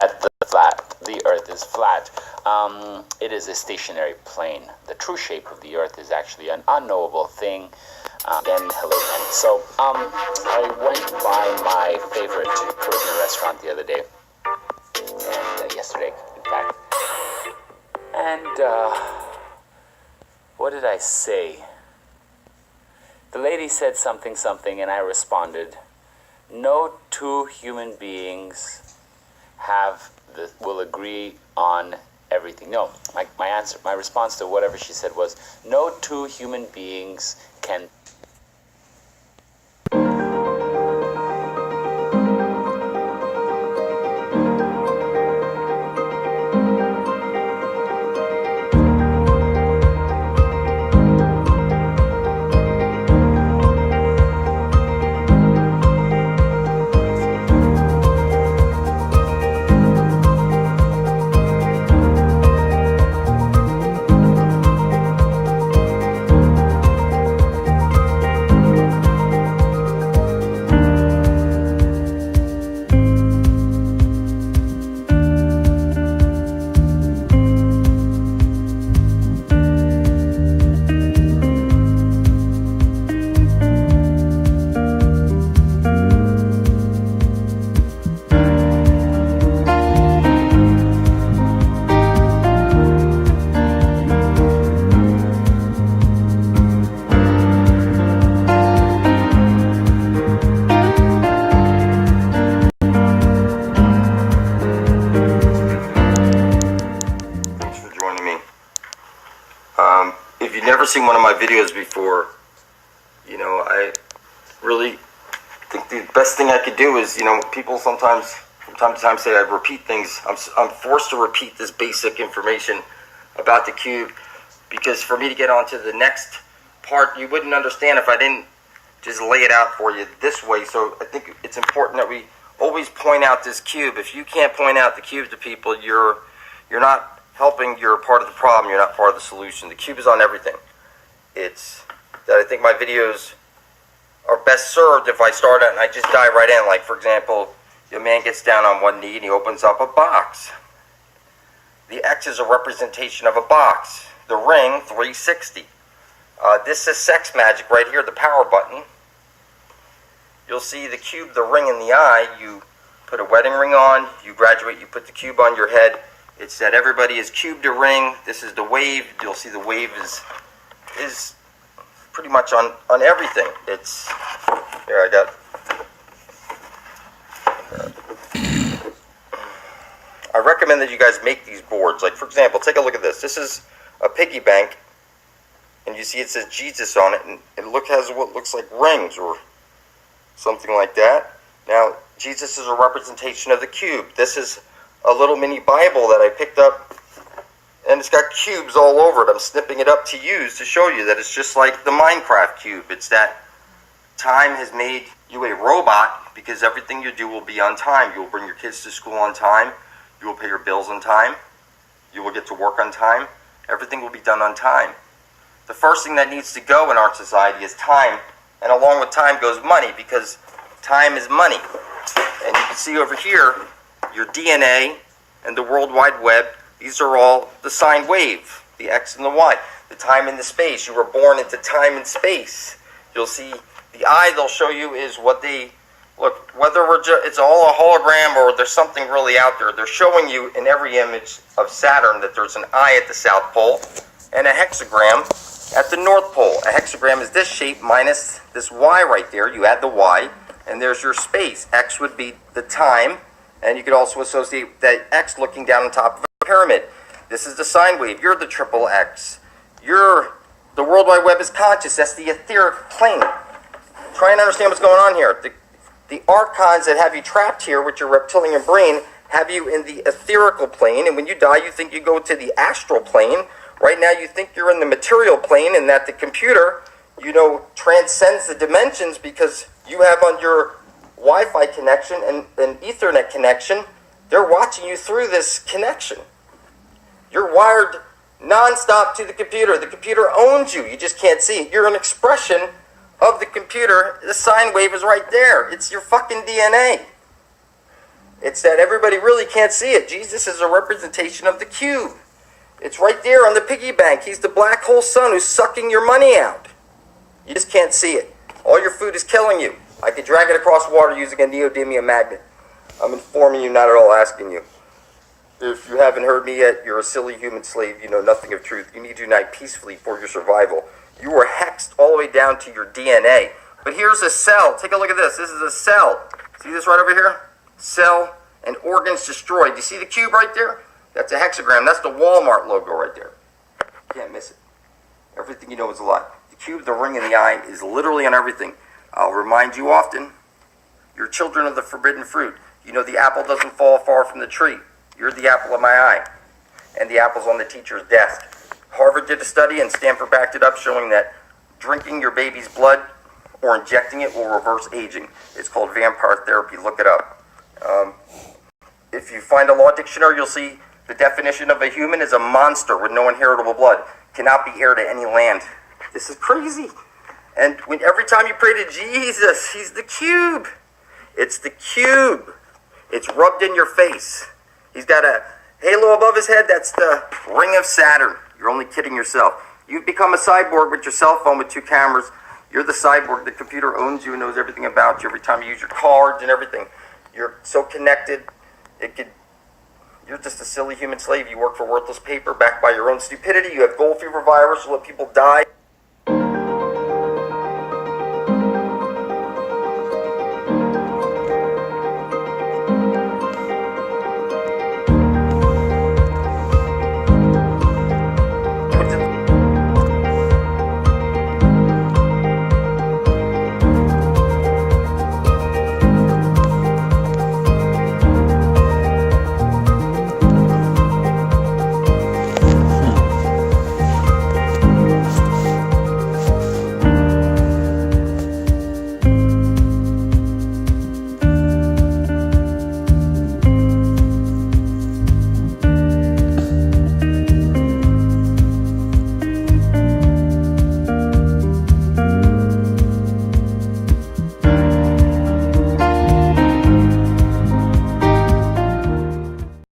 At the Earth is flat. It is a stationary plane. The true shape of the Earth is actually an unknowable thing. Hello again. So, I went by my favorite Caribbean restaurant the other day, and yesterday, in fact. And what did I say? The lady said something, and I responded, "No two human beings will agree on everything." No, my response to whatever she said was, "No two human beings can." If you've never seen one of my videos before, I really think the best thing I could do is, people sometimes from time to time say I repeat things. I'm forced to repeat this basic information about the cube because for me to get on to the next part, you wouldn't understand if I didn't just lay it out for you this way. So I think it's important that we always point out this cube. If you can't point out the cube to people, you're not helping. You're part of the problem. You're not part of the solution. The cube is on everything. It's that I think my videos are best served if I start out and I just dive right in. Like, for example, the man gets down on one knee and he opens up a box. The X is a representation of a box. The ring, 360. This is sex magic right here, the power button. You'll see the cube, the ring, and the eye. You put a wedding ring on, you graduate, you put the cube on your head. It's that everybody is cubed a ring. This is the wave. You'll see the wave is pretty much on everything. It's, here I got, I recommend that you guys make these boards. Like, for example, take a look at this. This is a piggy bank, and you see it says Jesus on it, and it has what looks like rings or something like that. Now, Jesus is a representation of the cube. This is a little mini Bible that I picked up, and it's got cubes all over it. I'm snipping it up to use to show you that it's just like the Minecraft cube. It's that time has made you a robot because everything you do will be on time. You will bring your kids to school on time. You will pay your bills on time. You will get to work on time. Everything will be done on time. The first thing that needs to go in our society is time, and along with time goes money, because time is money. And you can see over here, your DNA and the World Wide Web, these are all the sine wave, the X and the Y, the time and the space. You were born into time and space. You'll see the eye they'll show you is what they, look, whether it's all a hologram or there's something really out there, they're showing you in every image of Saturn that there's an eye at the South Pole and a hexagram at the North Pole. A hexagram is this shape minus this Y right there. You add the Y, and there's your space. X would be the time, and you could also associate that X looking down on top of a pyramid. This is the sine wave. You're the triple X. The World Wide Web is conscious. That's the etheric plane. Try and understand what's going on here. The archons that have you trapped here with your reptilian brain have you in the etherical plane, and when you die, you think you go to the astral plane. Right now, you think you're in the material plane, and that the computer, transcends the dimensions because you have on your Wi-Fi connection and an Ethernet connection. They're watching you through this connection. You're wired nonstop to the computer. The computer owns you. You just can't see it. You're an expression of the computer. The sine wave is right there. It's your fucking DNA. It's that everybody really can't see it. Jesus is a representation of the cube. It's right there on the piggy bank. He's the black hole sun who's sucking your money out. You just can't see it. All your food is killing you. I could drag it across water using a neodymium magnet. I'm informing you, not at all asking you. If you haven't heard me yet, you're a silly human slave. You know nothing of truth. You need to unite peacefully for your survival. You were hexed all the way down to your DNA. But here's a cell. Take a look at this. This is a cell. See this right over here? Cell and organs destroyed. You see the cube right there? That's a hexagram. That's the Walmart logo right there. Can't miss it. Everything you know is a lie. The cube, the ring, and the eye is literally on everything. I'll remind you often, you're children of the forbidden fruit. You know the apple doesn't fall far from the tree. You're the apple of my eye. And the apple's on the teacher's desk. Harvard did a study and Stanford backed it up showing that drinking your baby's blood or injecting it will reverse aging. It's called vampire therapy. Look it up. If you find a law dictionary, you'll see the definition of a human is a monster with no inheritable blood. Cannot be heir to any land. This is crazy. And every time you pray to Jesus, he's the cube. It's the cube. It's rubbed in your face. He's got a halo above his head. That's the ring of Saturn. You're only kidding yourself. You've become a cyborg with your cell phone with 2 cameras. You're the cyborg. The computer owns you and knows everything about you. Every time you use your cards and everything, you're so connected. You're just a silly human slave. You work for worthless paper backed by your own stupidity. You have gold fever virus. You let people die.